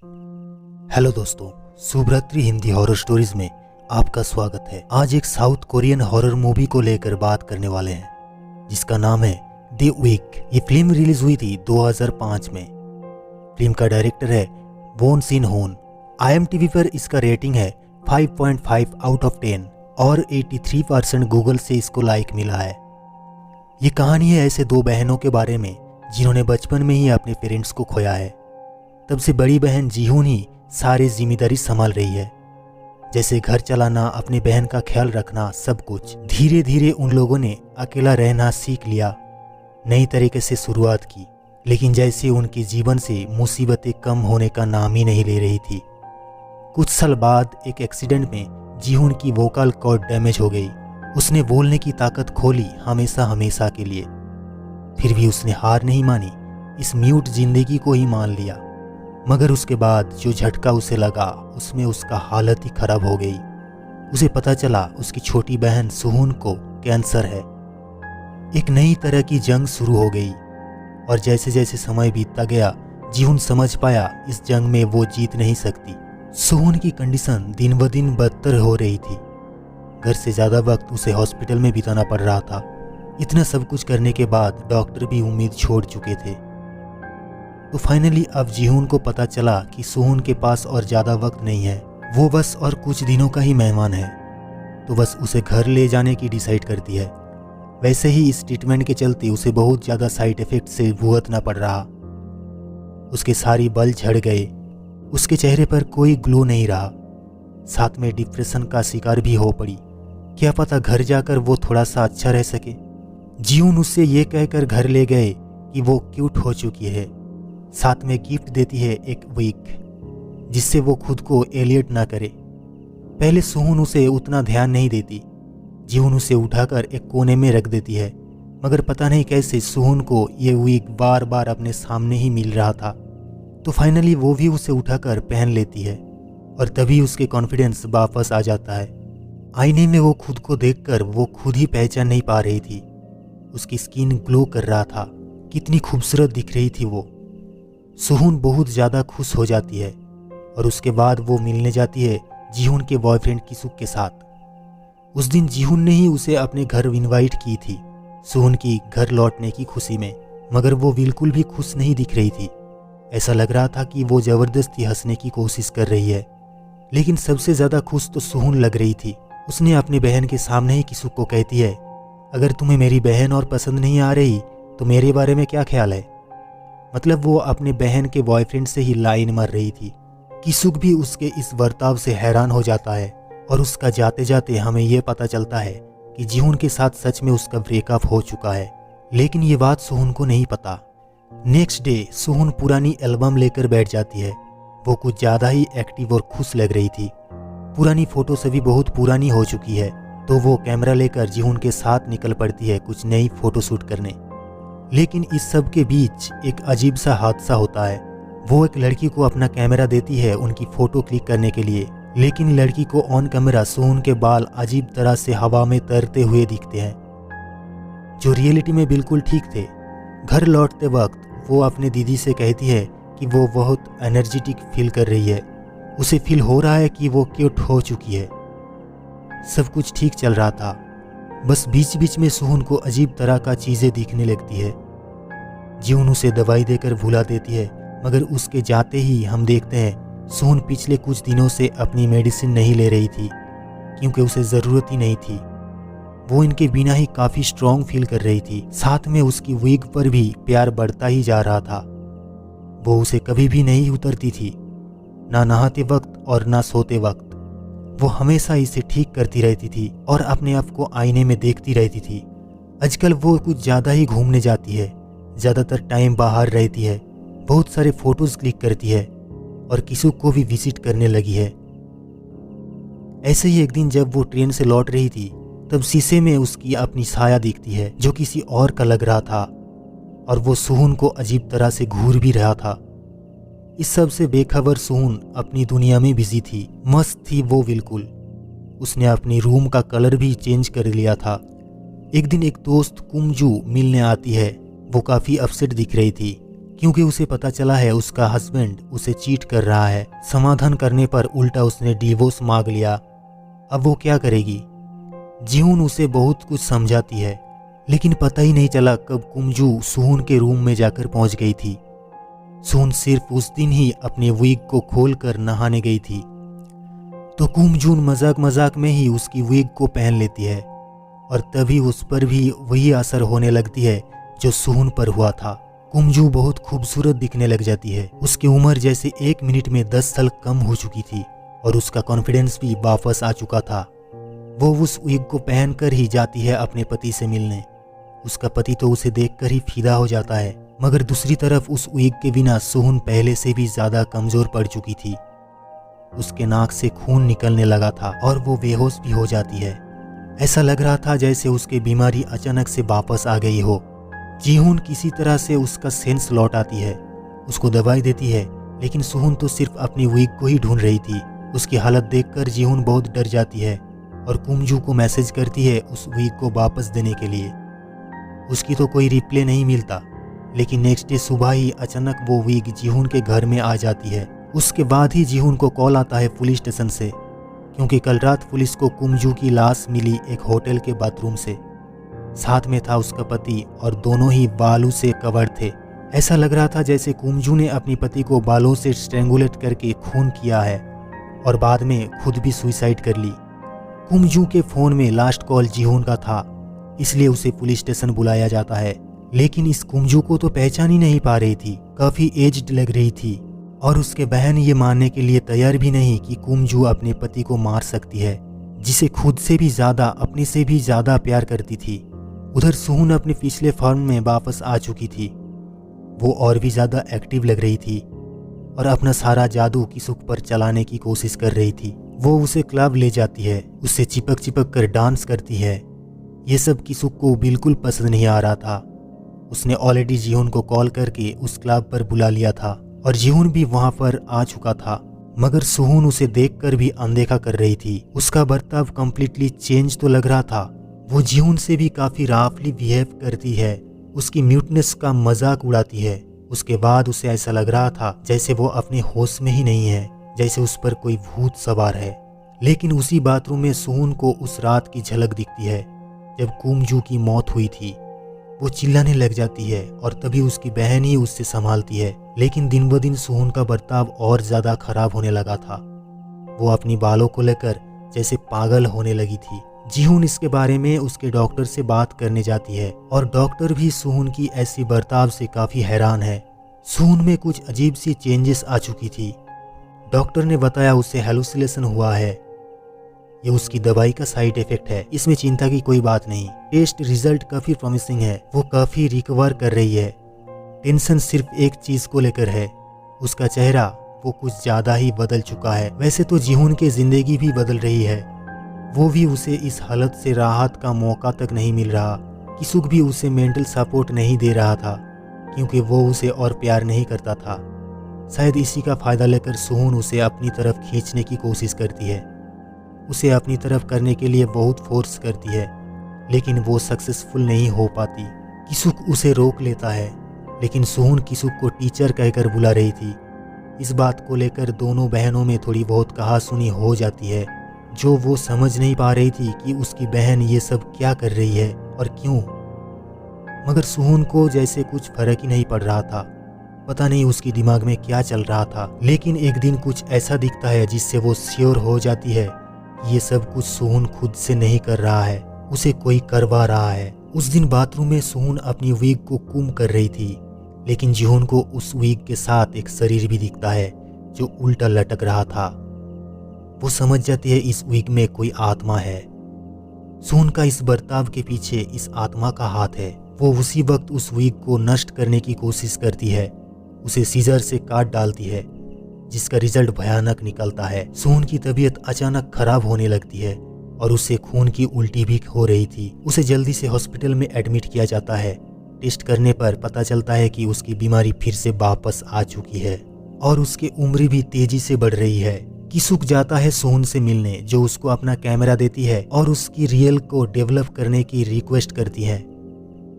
Hello दोस्तों, शुभरात्रि Hindi horror stories में आपका स्वागत है। आज एक साउथ कोरियन हॉरर मूवी को लेकर बात करने वाले हैं जिसका नाम है द विक। ये फिल्म रिलीज हुई थी 2005 में। फिल्म का डायरेक्टर है बोन सिन होन। IMDb पर इसका रेटिंग है 5.5 आउट ऑफ 10 और 83% गूगल से इसको लाइक मिला है। ये कहानी है ऐसे दो बहनों के बारे में जिन्होंने बचपन में ही अपने पेरेंट्स को खोया है। तब से बड़ी बहन जीहून ही सारी जिम्मेदारी संभाल रही है, जैसे घर चलाना, अपनी बहन का ख्याल रखना, सब कुछ। धीरे धीरे उन लोगों ने अकेला रहना सीख लिया, नई तरीके से शुरुआत की। लेकिन जैसे उनके जीवन से मुसीबतें कम होने का नाम ही नहीं ले रही थी। कुछ साल बाद एक एक्सीडेंट में जीहून की वोकल कॉर्ड डैमेज हो गई। उसने बोलने की ताकत खो ली हमेशा हमेशा के लिए। फिर भी उसने हार नहीं मानी, इस म्यूट जिंदगी को ही मान लिया। मगर उसके बाद जो झटका उसे लगा उसमें उसका हालत ही खराब हो गई। उसे पता चला उसकी छोटी बहन सुहून को कैंसर है। एक नई तरह की जंग शुरू हो गई और जैसे जैसे समय बीतता गया जीहून समझ पाया इस जंग में वो जीत नहीं सकती। सुहून की कंडीशन दिन ब दिन बदतर हो रही थी। घर से ज़्यादा वक्त उसे हॉस्पिटल में बिताना पड़ रहा था। इतना सब कुछ करने के बाद डॉक्टर भी उम्मीद छोड़ चुके थे। तो फाइनली अब जीहून को पता चला कि सुहून के पास और ज़्यादा वक्त नहीं है। वो बस और कुछ दिनों का ही मेहमान है, तो बस उसे घर ले जाने की डिसाइड करती है। वैसे ही इस ट्रीटमेंट के चलते उसे बहुत ज़्यादा साइड इफ़ेक्ट से भुगतना पड़ रहा। उसके सारी बल झड़ गए, उसके चेहरे पर कोई ग्लो नहीं रहा। साथ में डिप्रेशन का शिकार भी हो पड़ी। क्या पता घर जाकर वो थोड़ा सा अच्छा रह सके। जीहून उससे ये कहकर घर ले गए कि वो क्यूट हो चुकी है। साथ में गिफ्ट देती है एक विग, जिससे वो खुद को एलियट ना करे। पहले सुहून उसे उतना ध्यान नहीं देती। जीहून उसे उठाकर एक कोने में रख देती है, मगर पता नहीं कैसे सुहून को ये विग बार बार अपने सामने ही मिल रहा था। तो फाइनली वो भी उसे उठाकर पहन लेती है और तभी उसके कॉन्फिडेंस वापस आ जाता है। आईने में वो खुद को देखकर वो खुद ही पहचान नहीं पा रही थी। उसकी स्किन ग्लो कर रहा था, कितनी खूबसूरत दिख रही थी वो। सुहून बहुत ज़्यादा खुश हो जाती है और उसके बाद वो मिलने जाती है जीहून के बॉयफ्रेंड किसुक के साथ। उस दिन जीहून ने ही उसे अपने घर इनवाइट की थी सुहून की घर लौटने की खुशी में, मगर वो बिल्कुल भी खुश नहीं दिख रही थी। ऐसा लग रहा था कि वो ज़बरदस्ती हंसने की कोशिश कर रही है। लेकिन सबसे ज़्यादा खुश तो सुहून लग रही थी। उसने अपनी बहन के सामने ही किसुक को कहती है, अगर तुम्हें मेरी बहन और पसंद नहीं आ रही तो मेरे बारे में क्या ख्याल है। मतलब वो अपने बहन के बॉयफ्रेंड से ही लाइन मार रही थी। किसुक भी उसके इस बर्ताव से हैरान हो जाता है और उसका जाते जाते हमें यह पता चलता है कि जीहून के साथ सच में उसका ब्रेकअप हो चुका है। लेकिन ये बात सुहून को नहीं पता। नेक्स्ट डे सुहून पुरानी एल्बम लेकर बैठ जाती है। वो कुछ ज़्यादा ही एक्टिव और खुश लग रही थी। पुरानी फोटो सभी बहुत पुरानी हो चुकी है, तो वो कैमरा लेकर जीहून के साथ निकल पड़ती है कुछ नई फोटोशूट करने। लेकिन इस सब के बीच एक अजीब सा हादसा होता है। वो एक लड़की को अपना कैमरा देती है उनकी फ़ोटो क्लिक करने के लिए, लेकिन लड़की को ऑन कैमरा सुहून के बाल अजीब तरह से हवा में तैरते हुए दिखते हैं, जो रियलिटी में बिल्कुल ठीक थे। घर लौटते वक्त वो अपने दीदी से कहती है कि वो बहुत एनर्जेटिक फील कर रही है। उसे फील हो रहा है कि वो क्यूट हो चुकी है। सब कुछ ठीक चल रहा था, बस बीच बीच में सुहून को अजीब तरह का चीज़ें दिखने लगती है। जीहून उसे दवाई देकर भुला देती है, मगर उसके जाते ही हम देखते हैं सुहून पिछले कुछ दिनों से अपनी मेडिसिन नहीं ले रही थी, क्योंकि उसे ज़रूरत ही नहीं थी। वो इनके बिना ही काफ़ी स्ट्रॉन्ग फील कर रही थी। साथ में उसकी विग पर भी प्यार बढ़ता ही जा रहा था। वो उसे कभी भी नहीं उतरती थी, ना नहाते वक्त और ना सोते वक्त। वो हमेशा इसे ठीक करती रहती थी और अपने आप को आईने में देखती रहती थी। आजकल वो कुछ ज़्यादा ही घूमने जाती है, ज़्यादातर टाइम बाहर रहती है, बहुत सारे फोटोज़ क्लिक करती है और किसुक को भी विजिट करने लगी है। ऐसे ही एक दिन जब वो ट्रेन से लौट रही थी, तब शीशे में उसकी अपनी साया दिखती है जो किसी और का लग रहा था, और वो सुहून को अजीब तरह से घूर भी रहा था। इस सब से बेखबर सुहून अपनी दुनिया में बिजी थी, मस्त थी वो बिल्कुल। उसने अपनी रूम का कलर भी चेंज कर लिया था। एक दिन एक दोस्त कुमजू मिलने आती है। वो काफ़ी अपसेट दिख रही थी क्योंकि उसे पता चला है उसका हस्बैंड उसे चीट कर रहा है। समाधान करने पर उल्टा उसने डिवोर्स मांग लिया। अब वो क्या करेगी? जीहुन उसे बहुत कुछ समझाती है, लेकिन पता ही नहीं चला कब कुमजू सुहुन के रूम में जाकर पहुंच गई थी। सुहुन सिर्फ उस दिन ही अपने विग को खोलकर नहाने गई थी, तो कुमजून मजाक मजाक में ही उसकी विग को पहन लेती है और तभी उस पर भी वही असर होने लगती है जो सुहुन पर हुआ था। कुमजू बहुत खूबसूरत दिखने लग जाती है। उसकी उम्र जैसे 1 मिनट में 10 साल कम हो चुकी थी और उसका कॉन्फिडेंस भी वापस आ चुका था। वो उस विग को पहनकर ही जाती है अपने पति से मिलने। उसका पति तो उसे देखकर ही फिदा हो जाता है, मगर दूसरी तरफ उस विग के बिना सुहुन पहले से भी ज्यादा कमजोर पड़ चुकी थी। उसके नाक से खून निकलने लगा था और वो बेहोश भी हो जाती है। ऐसा लग रहा था जैसे उसकी बीमारी अचानक से वापस आ गई हो। जीहुन किसी तरह से उसका सेंस लौट आती है, उसको दवाई देती है, लेकिन सुहुन तो सिर्फ अपनी विग को ही ढूंढ रही थी। उसकी हालत देखकर जीहुन बहुत डर जाती है और कुमजू को मैसेज करती है उस विग को वापस देने के लिए। उसकी तो कोई रिप्लाई नहीं मिलता, लेकिन नेक्स्ट डे सुबह ही अचानक वो विग जीहुन के घर में आ जाती है। उसके बाद ही जीहुन को कॉल आता है पुलिस स्टेशन से, क्योंकि कल रात पुलिस को कुमजू की लाश मिली एक होटल के बाथरूम से। साथ में था उसका पति और दोनों ही बालू से कवर्ड थे। ऐसा लग रहा था जैसे कुमजू ने अपने पति को बालों से स्ट्रेंगुलेट करके खून किया है और बाद में खुद भी सुसाइड कर ली। कुमजू के फोन में लास्ट कॉल जीहुन का था, इसलिए उसे पुलिस स्टेशन बुलाया जाता है। लेकिन इस कुमजू को तो पहचान ही नहीं पा रही थी, काफी एज्ड लग रही थी और उसके बहन ये मानने के लिए तैयार भी नहीं कि कुमजू अपने पति को मार सकती है, जिसे खुद से भी ज्यादा अपने से भी ज्यादा प्यार करती थी। उधर सुहुन अपने पिछले फॉर्म में वापस आ चुकी थी। वो और भी ज्यादा एक्टिव लग रही थी और अपना सारा जादू किसुक पर चलाने की कोशिश कर रही थी। वो उसे क्लब ले जाती है, उससे चिपक चिपक कर डांस करती है। ये सब किसुक को बिल्कुल पसंद नहीं आ रहा था। उसने ऑलरेडी जीहुन को कॉल करके उस क्लब पर बुला लिया था और जीहुन भी वहां पर आ चुका था, मगर सुहुन उसे देखकर भी अनदेखा कर रही थी। उसका बर्ताव कम्प्लीटली चेंज तो लग रहा था। वो जीहुन से भी काफी राफली बिहेव करती है, उसकी म्यूटनेस का मजाक उड़ाती है। उसके बाद उसे ऐसा लग रहा था जैसे वो अपने होश में ही नहीं है, जैसे उस पर कोई भूत सवार है। लेकिन उसी बाथरूम में सुहुन को उस रात की झलक दिखती है जब कुमजू की मौत हुई थी। वो चिल्लाने लग जाती है और तभी उसकी बहन ही उससे संभालती है। लेकिन दिन ब दिन सुहुन का बर्ताव और ज्यादा खराब होने लगा था। वो अपनी बालों को लेकर जैसे पागल होने लगी थी। जीहुन इसके बारे में उसके डॉक्टर से बात करने जाती है और डॉक्टर भी सुहुन की ऐसी बर्ताव से काफी हैरान है। सुहुन में कुछ अजीब सी चेंजेस आ चुकी थी। डॉक्टर ने बताया उसे हेलुसिनेशन हुआ है। ये उसकी दवाई का साइड इफेक्ट है, इसमें चिंता की कोई बात नहीं। टेस्ट रिजल्ट काफी प्रॉमिसिंग है, वो काफी रिकवर कर रही है। टेंशन सिर्फ एक चीज को लेकर है, उसका चेहरा वो कुछ ज्यादा ही बदल चुका है। वैसे तो जीहुन की जिंदगी भी बदल रही है, वो भी उसे इस हालत से राहत का मौका तक नहीं मिल रहा। किसुक भी उसे मेंटल सपोर्ट नहीं दे रहा था, क्योंकि वो उसे और प्यार नहीं करता था। शायद इसी का फायदा लेकर सुहुन उसे अपनी तरफ खींचने की कोशिश करती है, उसे अपनी तरफ करने के लिए बहुत फोर्स करती है, लेकिन वो सक्सेसफुल नहीं हो पाती। किसुक उसे रोक लेता है, लेकिन सुहुन किसुक को टीचर कहकर बुला रही थी। इस बात को लेकर दोनों बहनों में थोड़ी बहुत कहासुनी हो जाती है, जो वो समझ नहीं पा रही थी कि उसकी बहन ये सब क्या कर रही है और क्यों। मगर सुहुन को जैसे कुछ फर्क ही नहीं पड़ रहा था, पता नहीं उसकी दिमाग में क्या चल रहा था। लेकिन एक दिन कुछ ऐसा दिखता है जिससे वो श्योर हो जाती है ये सब कुछ सुहुन खुद से नहीं कर रहा है, उसे कोई करवा रहा है। उस दिन बाथरूम में सुहुन अपनी विग को कुम कर रही थी, लेकिन जीहुन को उस विग के साथ एक शरीर भी दिखता है जो उल्टा लटक रहा था। वो समझ जाती है इस विग में कोई आत्मा है। सुहुन का इस बर्ताव के पीछे इस आत्मा का हाथ है। वो उसी वक्त उस विग को नष्ट करने की कोशिश करती है, उसे सीजर से काट डालती है, जिसका रिजल्ट भयानक निकलता है। सुहुन की तबीयत अचानक खराब होने लगती है और उसे खून की उल्टी भी हो रही थी। उसे जल्दी से हॉस्पिटल में एडमिट किया जाता है। टेस्ट करने पर पता चलता है कि उसकी बीमारी फिर से वापस आ चुकी है और उसकी उम्र भी तेजी से बढ़ रही है। किसुक जाता है सुहुन से मिलने, जो उसको अपना कैमरा देती है और उसकी रियल को डेवलप करने की रिक्वेस्ट करती है।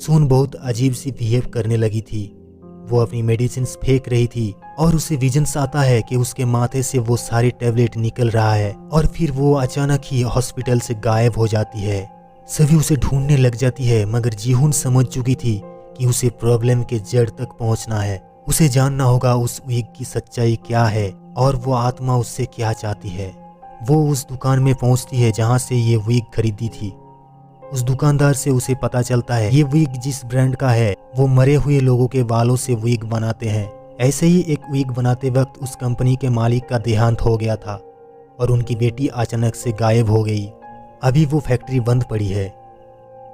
सुहुन बहुत अजीब सी बिहेव करने लगी थी। वो अपनी मेडिसिन फेंक रही थी और उसे विजन्स आता है कि उसके माथे से वो सारी टैबलेट निकल रहा है और फिर वो अचानक ही हॉस्पिटल से गायब हो जाती है। सभी उसे ढूंढने लग जाती है, मगर जीहुन समझ चुकी थी कि उसे प्रॉब्लम के जड़ तक पहुंचना है। उसे जानना होगा उस विग की सच्चाई क्या है और वो आत्मा उससे क्या चाहती है। वो उस दुकान में पहुंचती है जहां से ये विग खरीदी थी। उस दुकानदार से उसे पता चलता है ये विग जिस ब्रांड का है वो मरे हुए लोगों के बालों से विग बनाते हैं। ऐसे ही एक विग बनाते वक्त उस कंपनी के मालिक का देहांत हो गया था और उनकी बेटी अचानक से गायब हो गई। अभी वो फैक्ट्री बंद पड़ी है।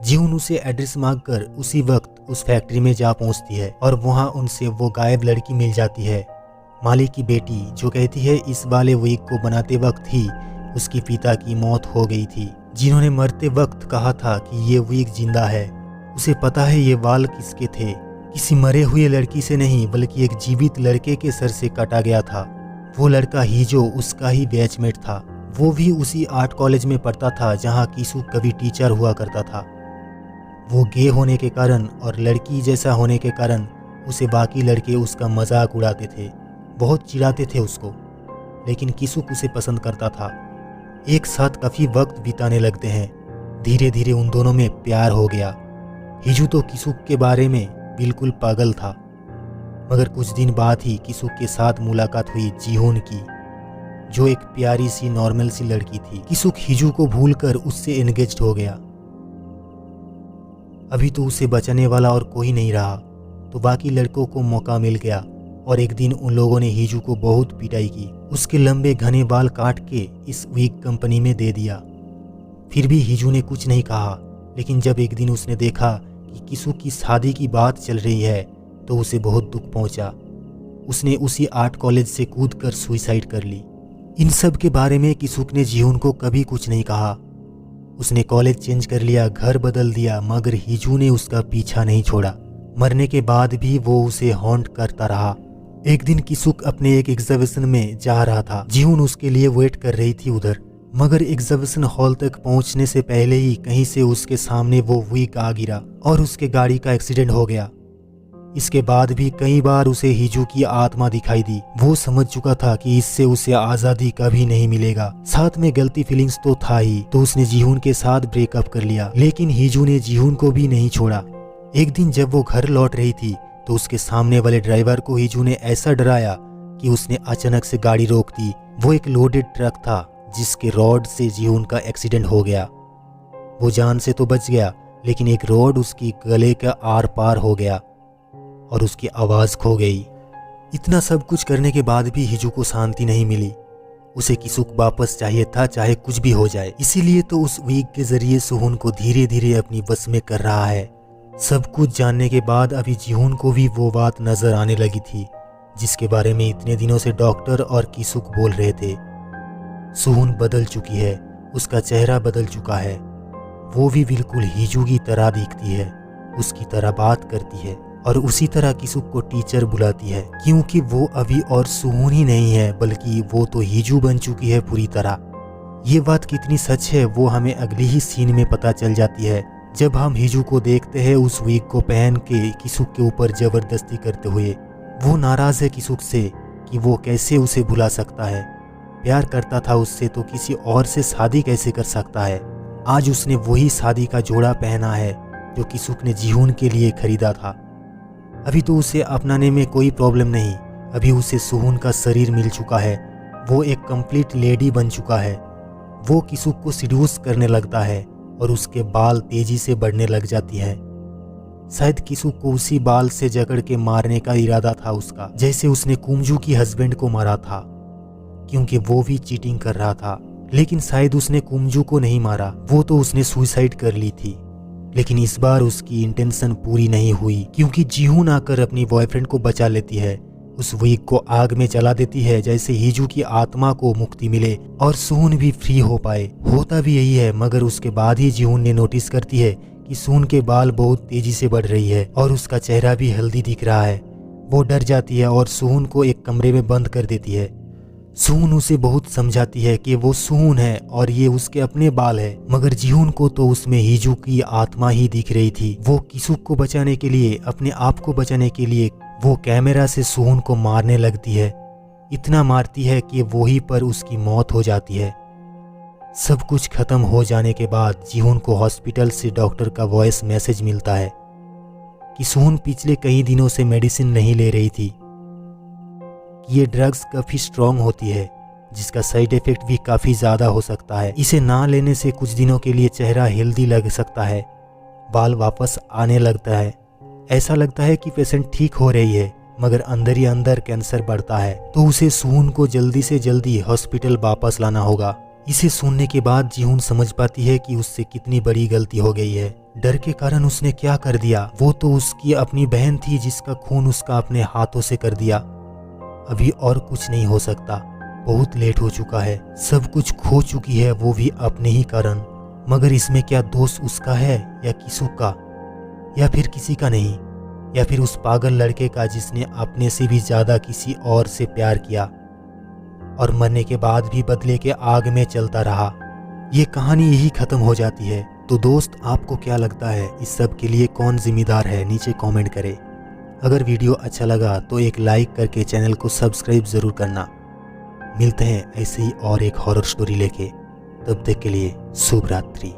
जीहुन उसे एड्रेस मांगकर उसी वक्त उस फैक्ट्री में जा पहुंचती है और वहां उनसे वो गायब लड़की मिल जाती है, मालिक की बेटी, जो कहती है इस वाले विग को बनाते वक्त ही उसके पिता की मौत हो गई थी, जिन्होंने मरते वक्त कहा था कि ये विग जिंदा है। उसे पता है ये वाल किसके थे, किसी मरे हुए लड़की से नहीं बल्कि एक जीवित लड़के के सर से काटा गया था। वो लड़का हिजो उसका ही बैचमेट था। वो भी उसी आर्ट कॉलेज में पढ़ता था जहाँ किसुक कभी टीचर हुआ करता था। वो गे होने के कारण और लड़की जैसा होने के कारण उसे बाकी लड़के उसका मजाक उड़ाते थे, बहुत चिढ़ाते थे उसको, लेकिन किसुक उसे पसंद करता था। एक साथ काफी वक्त बिताने लगते हैं। धीरे धीरे उन दोनों में प्यार हो गया। हिजू तो किसुक के बारे में बिल्कुल पागल था, मगर कुछ दिन बाद ही किसुक के साथ मुलाकात हुई जीहुन की, जो एक प्यारी सी नॉर्मल सी लड़की थी। किसुक हिजू को भूलकर उससे एंगेज्ड हो गया। अभी तो उसे बचाने वाला और कोई नहीं रहा, तो बाकी लड़कों को मौका मिल गया और एक दिन उन लोगों ने हिजू को बहुत पिटाई की। उसके लंबे घने बाल काट के इस विग कंपनी में दे दिया। फिर भी हिजू ने कुछ नहीं कहा, लेकिन जब एक दिन उसने देखा कि किसुक की शादी की बात चल रही है तो उसे बहुत दुख पहुंचा। उसने उसी आर्ट कॉलेज से कूदकर सुसाइड कर ली। इन सब के बारे में किसुक ने जीहुन को कभी कुछ नहीं कहा। उसने कॉलेज चेंज कर लिया, घर बदल दिया, मगर हिजू ने उसका पीछा नहीं छोड़ा। मरने के बाद भी वो उसे हॉन्ट करता रहा। एक दिन किसुक अपने एक एग्जीबिशन में जा रहा था। जीहुन उसके लिए वेट कर रही थी उधर, मगर एग्जीबिशन हॉल तक पहुंचने से पहले ही कहीं से उसके सामने वो विग आ गिरा और उसके गाड़ी का एक्सीडेंट हो गया। इसके बाद भी कई बार उसे हिजू की आत्मा दिखाई दी। वो समझ चुका था कि इससे उसे आजादी कभी नहीं मिलेगा। साथ में गलती फीलिंग्स तो था ही, तो उसने जीहुन के साथ ब्रेकअप कर लिया, लेकिन हिजू ने जीहुन को भी नहीं छोड़ा। एक दिन जब वो घर लौट रही थी तो उसके सामने वाले ड्राइवर को हिजू ने ऐसा डराया कि उसने अचानक से गाड़ी रोक दी। वो एक लोडेड ट्रक था जिसके रॉड से जीहुन का एक्सीडेंट हो गया। वो जान से तो बच गया, लेकिन एक रॉड उसकी गले का आर पार हो गया और उसकी आवाज खो गई। इतना सब कुछ करने के बाद भी हिजू को शांति नहीं मिली। उसे किसुक वापस चाहिए था, चाहे कुछ भी हो जाए। इसीलिए तो उस विग के जरिए सुहुन को धीरे धीरे अपनी बस में कर रहा है। सब कुछ जानने के बाद अभी जीहुन को भी वो बात नजर आने लगी थी जिसके बारे में इतने दिनों से डॉक्टर और किसुक बोल रहे थे। सुहुन बदल चुकी है, उसका चेहरा बदल चुका है। वो भी बिल्कुल हिजू की तरह दिखती है, उसकी तरह बात करती है और उसी तरह किसुक को टीचर बुलाती है, क्योंकि वो अभी और सुहुन ही नहीं है बल्कि वो तो हिजू बन चुकी है पूरी तरह। ये बात कितनी सच है वो हमें अगली ही सीन में पता चल जाती है, जब हम हिजू को देखते हैं उस विग को पहन के किसुक के ऊपर जबरदस्ती करते हुए। वो नाराज है किसुक से कि वो कैसे उसे भुला सकता है। प्यार करता था उससे तो किसी और से शादी कैसे कर सकता है। आज उसने वही शादी का जोड़ा पहना है जो किसुक ने जीहुन के लिए खरीदा था। अभी तो उसे अपनाने में कोई प्रॉब्लम नहीं। अभी उसे सुहुन का शरीर मिल चुका है, वो एक कंप्लीट लेडी बन चुका है। वो किसुक को सिड्यूस करने लगता है और उसके बाल तेजी से बढ़ने लग जाती है। शायद किसुक को उसी बाल से जकड़ के मारने का इरादा था उसका, जैसे उसने कुमजू की हस्बैंड को मारा था, क्योंकि वो भी चीटिंग कर रहा था। लेकिन शायद उसने कुमजू को नहीं मारा, वो तो उसने सुसाइड कर ली थी। लेकिन इस बार उसकी इंटेंशन पूरी नहीं हुई, क्योंकि जीहुन आकर अपनी बॉयफ्रेंड को बचा लेती है, उस विग को आग में जला देती है जैसे हिजू की आत्मा को मुक्ति मिले और सुहुन भी फ्री हो पाए। होता भी यही है, मगर उसके बाद ही जीहुन ने नोटिस करती है कि सुहुन के बाल बहुत तेजी से बढ़ रही है और उसका चेहरा भी हेल्दी दिख रहा है। वो डर जाती है और सुहुन को एक कमरे में बंद कर देती है। सुहुन उसे बहुत समझाती है कि वो सुहुन है और ये उसके अपने बाल है, मगर जीहुन को तो उसमें हिजू की आत्मा ही दिख रही थी। वो किसुक को बचाने के लिए, अपने आप को बचाने के लिए वो कैमरा से सुहन को मारने लगती है, इतना मारती है कि वहीं पर उसकी मौत हो जाती है। सब कुछ खत्म हो जाने के बाद जीहुन को हॉस्पिटल से डॉक्टर का वॉइस मैसेज मिलता है कि सुहन पिछले कई दिनों से मेडिसिन नहीं ले रही थी, कि ये ड्रग्स काफ़ी स्ट्रॉन्ग होती है जिसका साइड इफ़ेक्ट भी काफ़ी ज़्यादा हो सकता है। इसे ना लेने से कुछ दिनों के लिए चेहरा हेल्दी लग सकता है, बाल वापस आने लगता है, ऐसा लगता है कि पेशेंट ठीक हो रही है, मगर अंदर ही अंदर कैंसर बढ़ता है। तो उसे सुहन को जल्दी से जल्दी हॉस्पिटल वापस लाना होगा। इसे सुनने के बाद जीहुन समझ पाती है कि उससे कितनी बड़ी गलती हो गई है। डर के कारण उसने क्या कर दिया, वो तो उसकी अपनी बहन थी जिसका खून उसका अपने हाथों से कर दिया। अभी और कुछ नहीं हो सकता, बहुत लेट हो चुका है, सब कुछ खो चुकी है, वो भी अपने ही कारण। मगर इसमें क्या दोष उसका है या किसु का, या फिर किसी का नहीं, या फिर उस पागल लड़के का जिसने अपने से भी ज्यादा किसी और से प्यार किया और मरने के बाद भी बदले के आग में चलता रहा। ये कहानी यही खत्म हो जाती है। तो दोस्त, आपको क्या लगता है, इस सब के लिए कौन जिम्मेदार है? नीचे कमेंट करें। अगर वीडियो अच्छा लगा तो एक लाइक करके चैनल को सब्सक्राइब जरूर करना। मिलते हैं ऐसे ही और एक हॉरर स्टोरी लेके, तब तक के लिए शुभ रात्रि।